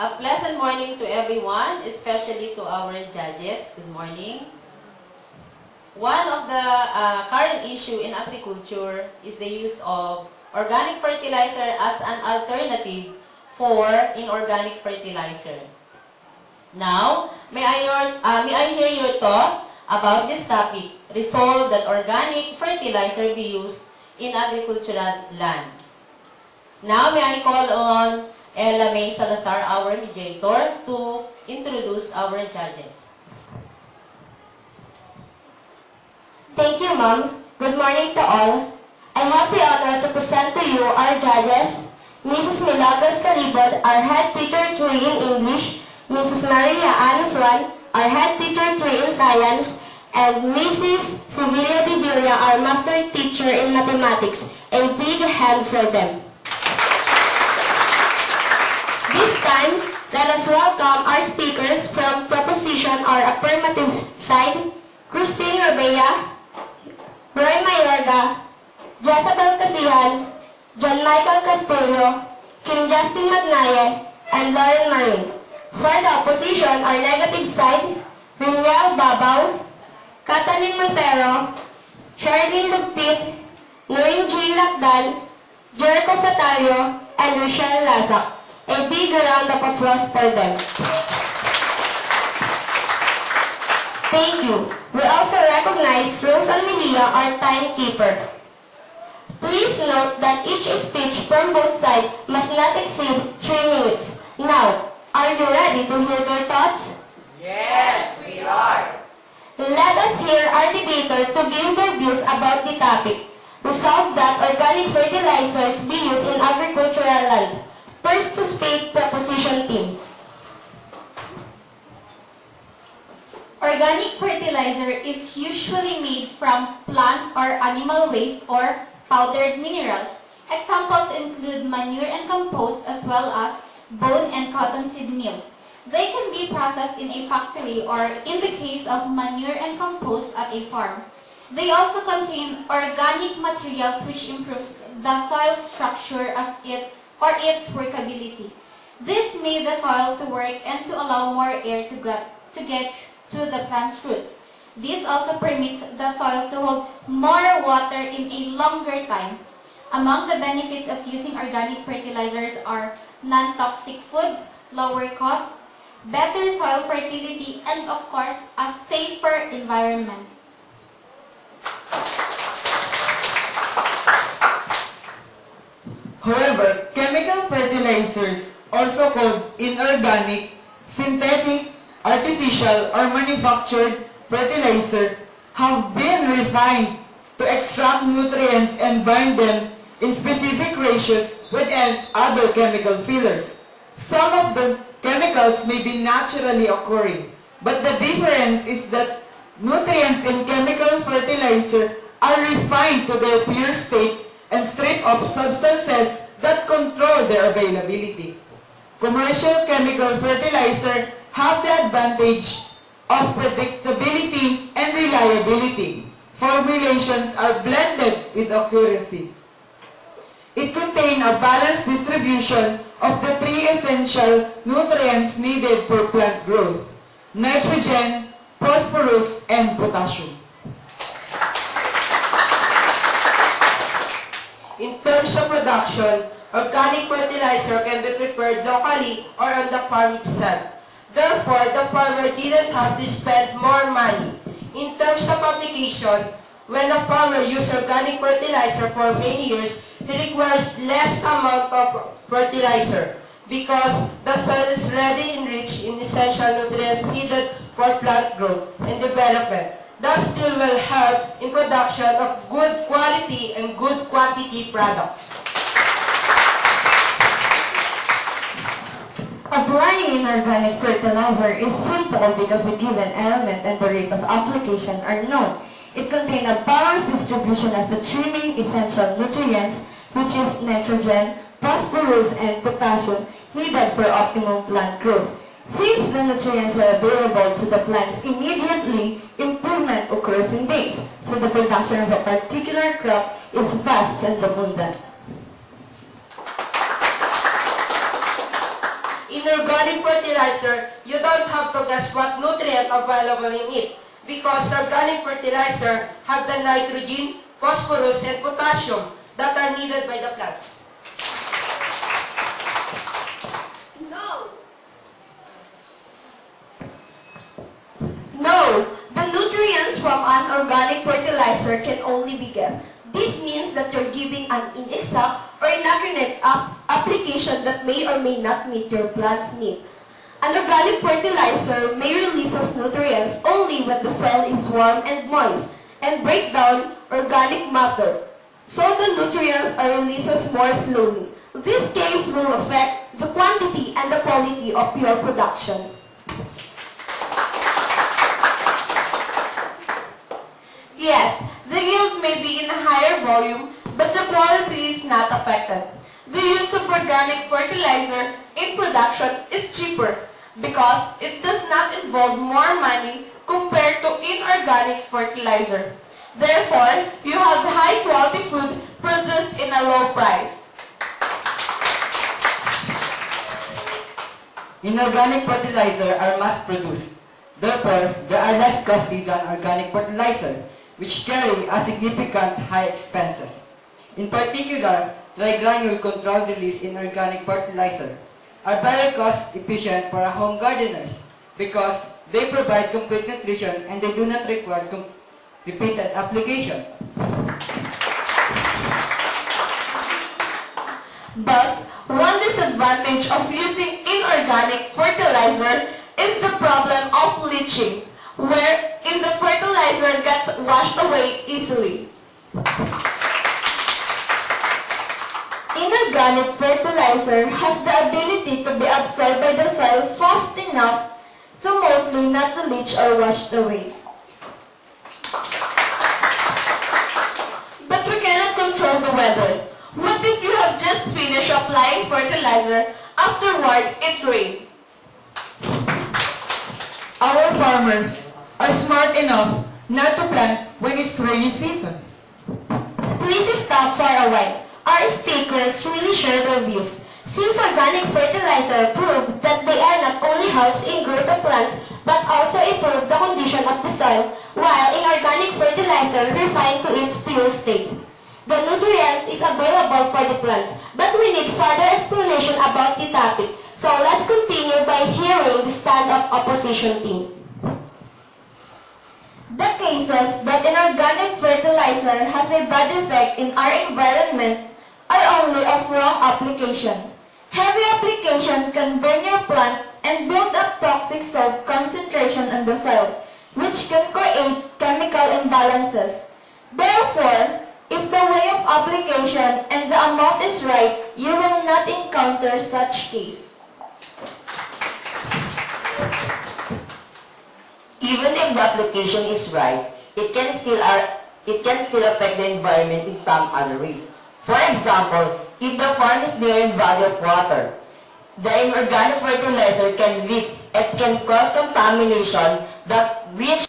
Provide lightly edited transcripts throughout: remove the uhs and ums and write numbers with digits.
A pleasant morning to everyone, especially to our judges. Good morning. One of the current issue in agriculture is the use of organic fertilizer as an alternative for inorganic fertilizer. Now, may I hear your thought about this topic? Resolve that organic fertilizer be used in agricultural land. Now, may I call on Ella May Salazar, our mediator, to introduce our judges. Thank you, Ma'am. Good morning to all. I have the honor to present to you our judges, Mrs. Milagros Calibod, our head teacher 3 in English, Mrs. Maria Anaswan, our head teacher 3 in Science, and Mrs. Sevilla Bibilia, our master teacher in Mathematics. A big hand for them. This time, let us welcome our speakers from proposition or affirmative side, Christine Rabea, Roy Mayorga, Jezabel Casihan, John Michael Castillo, King Justin Magnaye, and Lauren Marin. For the opposition or negative side, Rinyal Babaw, Catalin Montero, Charlene Lugpit, Noreen G. Lakdan, Jericho Fatalio, and Rochelle Lasak. A big round of applause for them. Thank you. We also recognize Rosa Milia, our timekeeper. Please note that each speech from both sides must not exceed 3 minutes. Now, are you ready to hear their thoughts? Yes, we are. Let us hear our debater to give their views about the topic. Resolve that organic fertilizers be used in agricultural land. First to speak, proposition team. Organic fertilizer is usually made from plant or animal waste or powdered minerals. Examples include manure and compost as well as bone and cottonseed meal. They can be processed in a factory or, in the case of manure and compost, at a farm. They also contain organic materials which improves the soil structure its workability. This made the soil to work and to allow more air to get to the plant's roots. This also permits the soil to hold more water in a longer time. Among the benefits of using organic fertilizers are non-toxic food, lower cost, better soil fertility, and of course, a safer environment. However, chemical fertilizers, also called inorganic, synthetic, artificial, or manufactured fertilizer, have been refined to extract nutrients and bind them in specific ratios within other chemical fillers. Some of the chemicals may be naturally occurring, but the difference is that nutrients in chemical fertilizer are refined to their pure state and strip of substances that control their availability. Commercial chemical fertilizer have the advantage of predictability and reliability. Formulations are blended with accuracy. It contains a balanced distribution of the 3 essential nutrients needed for plant growth: nitrogen, phosphorus, and potassium. In terms of production, organic fertilizer can be prepared locally or on the farm itself. Therefore, the farmer didn't have to spend more money. In terms of application, when a farmer uses organic fertilizer for many years, he requires less amount of fertilizer because the soil is already enriched in essential nutrients needed for plant growth and development. Thus, still will help in production of good quality and good quantity products. Applying inorganic fertilizer is simple because the given element and the rate of application are known. It contains a balanced distribution of the 3 main essential nutrients, which is nitrogen, phosphorus, and potassium, needed for optimum plant growth. Since the nutrients are available to the plants immediately, improvement occurs in days, so the production of a particular crop is vast and abundant. In In organic fertilizer, you don't have to guess what nutrient available in it because organic fertilizer have the nitrogen, phosphorus, and potassium that are needed by the plants. No, the nutrients from an organic fertilizer can only be guessed. This means that you're giving an inexact or inaccurate application that may or may not meet your plant's need. An organic fertilizer may release its nutrients only when the soil is warm and moist and break down organic matter, so the nutrients are released more slowly. This case will affect the quantity and the quality of your production. Yes, the yield may be in a higher volume, but the quality is not affected. The use of organic fertilizer in production is cheaper because it does not involve more money compared to inorganic fertilizer. Therefore, you have high-quality food produced in a low price. Inorganic fertilizer are mass-produced. Therefore, they are less costly than organic fertilizer, which carry a significant high expenses. In particular, trigranule controlled release in organic fertilizer are very cost efficient for home gardeners because they provide complete nutrition and they do not require repeated application. But one disadvantage of using inorganic fertilizer is the problem of leaching, wherein the fertilizer gets washed away easily. Inorganic fertilizer has the ability to be absorbed by the soil fast enough to mostly not to leach or washed away. But we cannot control the weather. What if you have just finished applying fertilizer, afterward it rained? Our farmers are smart enough not to plant when it's rainy season. Please stop for a while. Our speakers really share their views. Since organic fertilizer proved that they are not only helps in growth of plants, but also improve the condition of the soil, while inorganic fertilizer refined to its pure state. The nutrients is available for the plants, but we need further explanation about the topic. So let's continue by hearing the stand of opposition team. The cases that inorganic fertilizer has a bad effect in our environment are only of wrong application. Heavy application can burn your plant and build up toxic salt concentration in the soil, which can create chemical imbalances. Therefore, if the way of application and the amount is right, you will not encounter such case. Even if the application is right, it can still affect the environment in some other ways. For example, if the farm is near a body of water, the inorganic fertilizer can leak and can cause contamination that which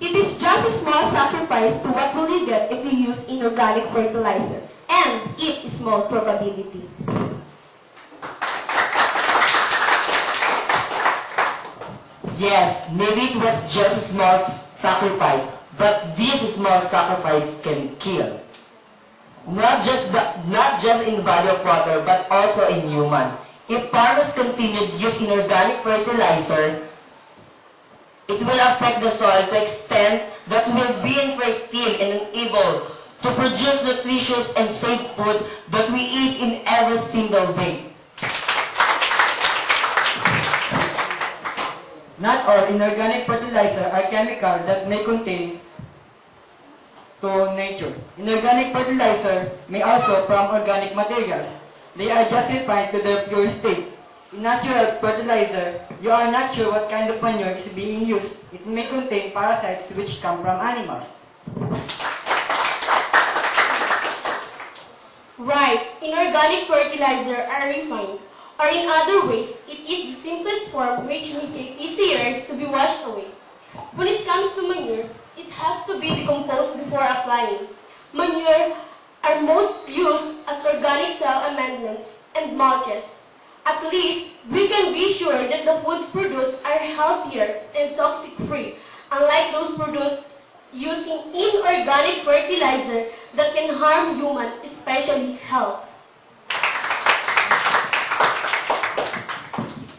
It is just a small sacrifice to what will you get if you use inorganic fertilizer, and it is small probability. yes, maybe it was just a small sacrifice, but this small sacrifice can kill. Not just in the body of water, but also in human. If farmers continue to use inorganic fertilizer, it will affect the soil to extent that will be infertile and unable to produce nutritious and safe food that we eat in every single day. Not all inorganic fertilizer are chemical that may contain to nature. Inorganic fertilizer may also from organic materials. They are just refined to their pure state. In natural fertilizer, you are not sure what kind of manure is being used. It may contain parasites which come from animals. Right, inorganic fertilizer are refined, or in other ways, it is the simplest form which makes it easier to be washed away. When it comes to manure, it has to be decomposed before applying. Manure are most used as organic soil amendments and mulches. At least, we can be sure that the foods produced are healthier and toxic-free, unlike those produced using inorganic fertilizer that can harm human, especially health.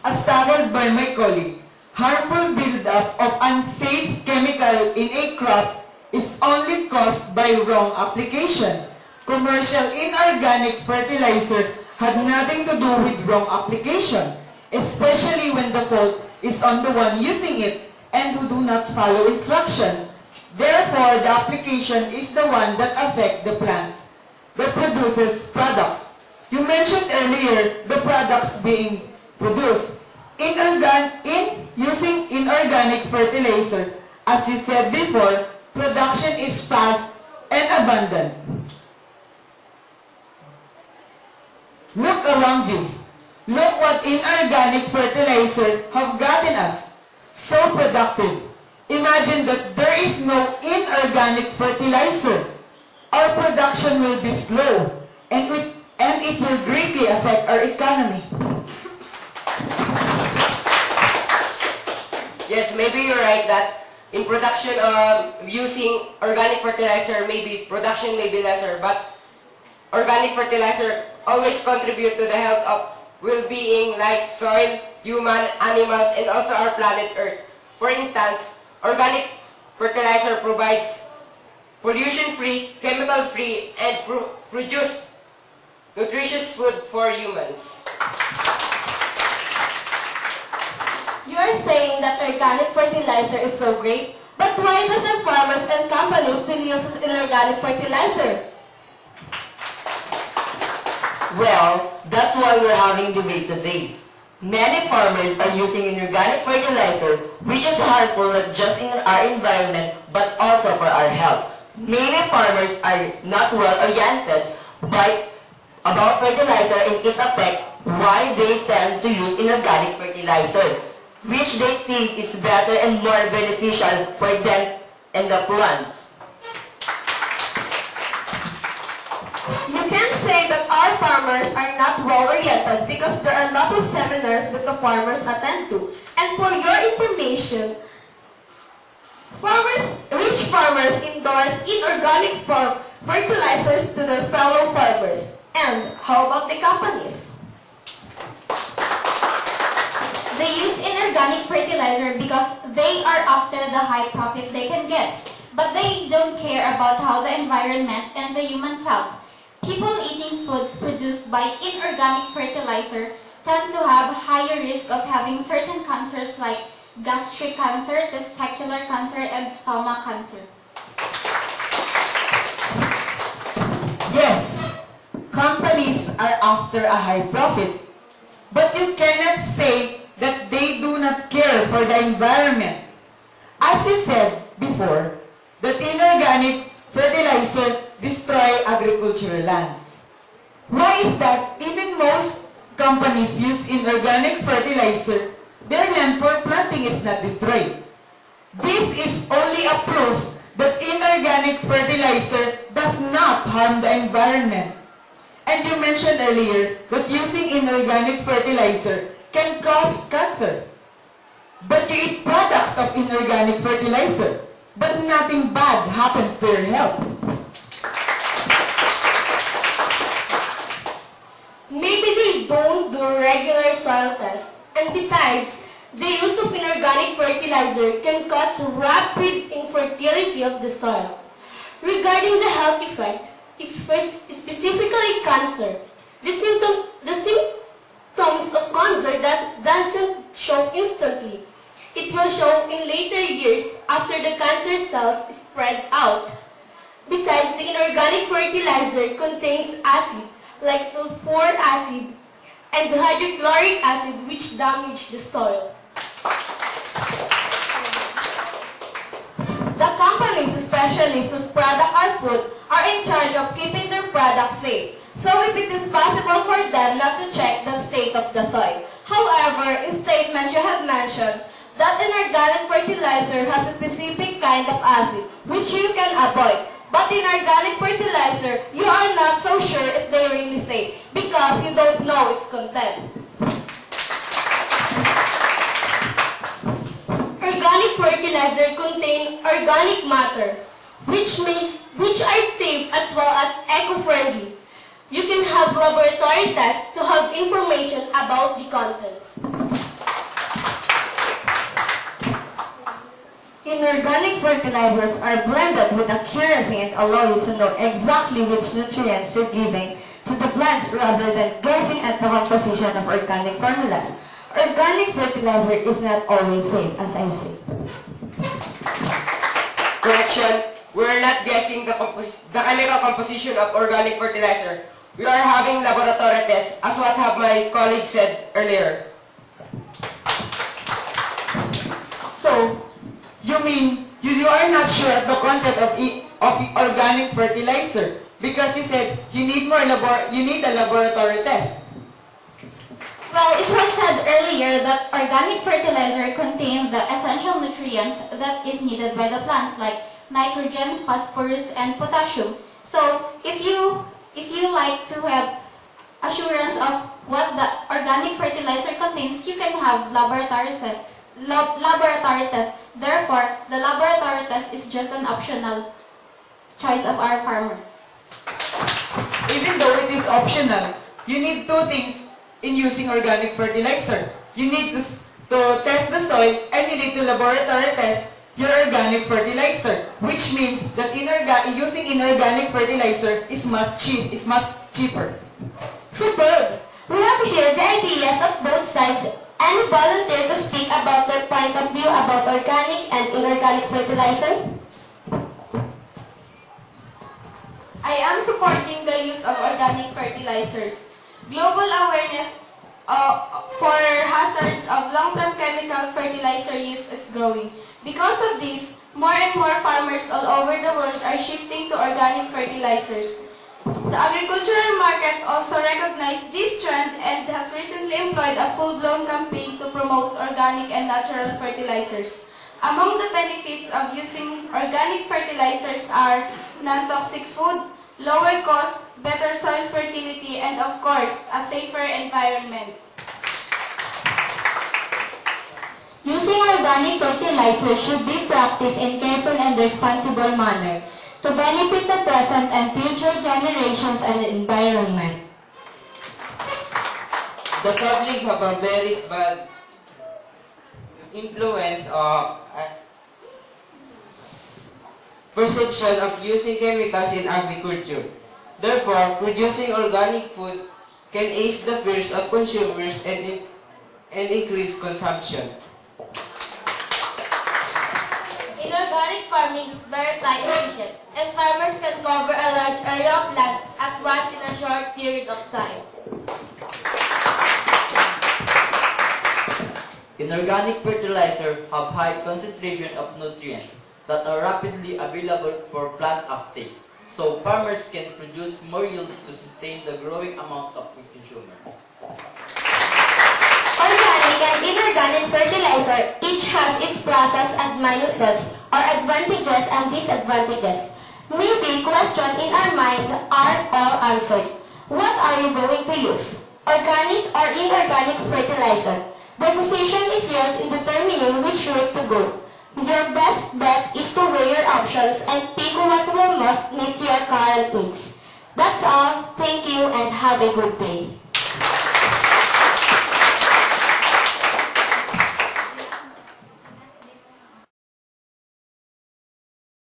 As tackled by my colleague, harmful buildup of unsafe chemical in a crop is only caused by wrong application. Commercial inorganic fertilizer had nothing to do with wrong application, especially when the fault is on the one using it and who do not follow instructions. Therefore, the application is the one that affects the plants that produces products. You mentioned earlier the products being produced in using inorganic fertilizer. As you said before, production is fast and abundant. Look around you. Look what inorganic fertilizer have gotten us. So productive. Imagine that there is no inorganic fertilizer. Our production will be slow and it will greatly affect our economy. Yes, maybe you're right that in production, using organic fertilizer, maybe production may be lesser, but organic fertilizer always contribute to the health of well-being like soil, human, animals, and also our planet Earth. For instance, organic fertilizer provides pollution-free, chemical-free, and produce nutritious food for humans. You are saying that organic fertilizer is so great, but why doesn't farmers and companies still use inorganic fertilizer? Well, that's why we're having debate today. Many farmers are using inorganic fertilizer, which is harmful not just in our environment, but also for our health. Many farmers are not well oriented about fertilizer and its effect, why they tend to use inorganic fertilizer, which they think is better and more beneficial for them and the plants. You can say that our farmers are not well-oriented because there are a lot of seminars that the farmers attend to. And for your information, rich farmers endorse inorganic fertilizers to their fellow farmers. And how about the companies? They use inorganic fertilizer because they are after the high profit they can get. But they don't care about how the environment and the human's health. People eating foods produced by inorganic fertilizer tend to have higher risk of having certain cancers like gastric cancer, testicular cancer, and stomach cancer. Yes, companies are after a high profit, but you cannot say that they do not care for the environment. As you said before, that inorganic fertilizer destroy agricultural lands. Why is that even most companies use inorganic fertilizer, their land for planting is not destroyed? This is only a proof that inorganic fertilizer does not harm the environment. And you mentioned earlier that using inorganic fertilizer can cause cancer. But you eat products of inorganic fertilizer, but nothing bad happens to your health. Maybe they don't do regular soil tests. And besides, the use of inorganic fertilizer can cause rapid infertility of the soil. Regarding the health effect, specifically cancer, the symptoms of cancer doesn't show instantly. It will show in later years after the cancer cells spread out. Besides, the inorganic fertilizer contains acid like sulfuric acid and hydrochloric acid which damage the soil. The companies, especially whose product are food, are in charge of keeping their products safe. So if it is possible for them not to check the state of the soil. However, in statement you have mentioned that inorganic fertilizer has a specific kind of acid which you can avoid. But in organic fertilizer, you are not so sure if they really safe because you don't know its content. Organic fertilizer contain organic matter, which are safe as well as eco-friendly. You can have laboratory tests to have information about the content. Inorganic fertilizers are blended with accuracy and allow you to know exactly which nutrients you're giving to the plants rather than guessing at the composition of organic formulas. Organic fertilizer is not always safe, as I say. Correction, we're not guessing the chemical composition of organic fertilizer. We are having laboratory tests, as what have my colleague said earlier. So, you mean you are not sure of the content of organic fertilizer because you said you need a laboratory test. Well, it was said earlier that organic fertilizer contains the essential nutrients that is needed by the plants like nitrogen, phosphorus, and potassium. So, if you like to have assurance of what the organic fertilizer contains, you can have laboratory test. Therefore, the laboratory test is just an optional choice of our farmers. Even though it is optional, you need two things in using organic fertilizer. You need to test the soil and you need to laboratory test your organic fertilizer, which means that using inorganic fertilizer is much cheaper. Superb! We have here the ideas of both sides. Any volunteer to speak about their point of view about organic and inorganic fertilizer? I am supporting the use of organic fertilizers. Global awareness for hazards of long-term chemical fertilizer use is growing. Because of this, more and more farmers all over the world are shifting to organic fertilizers. The agricultural market also recognized this trend and has recently employed a full-blown campaign to promote organic and natural fertilizers. Among the benefits of using organic fertilizers are non-toxic food, lower cost, better soil fertility, and of course, a safer environment. Using organic fertilizer should be practiced in careful and responsible manner to benefit the present and future generations and the environment. The public have a very bad influence of perception of using chemicals in agriculture. Therefore, producing organic food can ease the fears of consumers and increase consumption. Inorganic farming is very time efficient, and farmers can cover a large area of land at once in a short period of time. Inorganic fertilizer have high concentration of nutrients that are rapidly available for plant uptake, so farmers can produce more yields to sustain the growing amount of food consumer. Organic and inorganic fertilizer each has its pluses and minuses, or advantages and disadvantages. Maybe questions in our minds are all answered. What are you going to use? Organic or inorganic fertilizer? The decision is yours in determining which route to go. Your best bet is to weigh your options and pick what will most meet your current needs. That's all. Thank you and have a good day.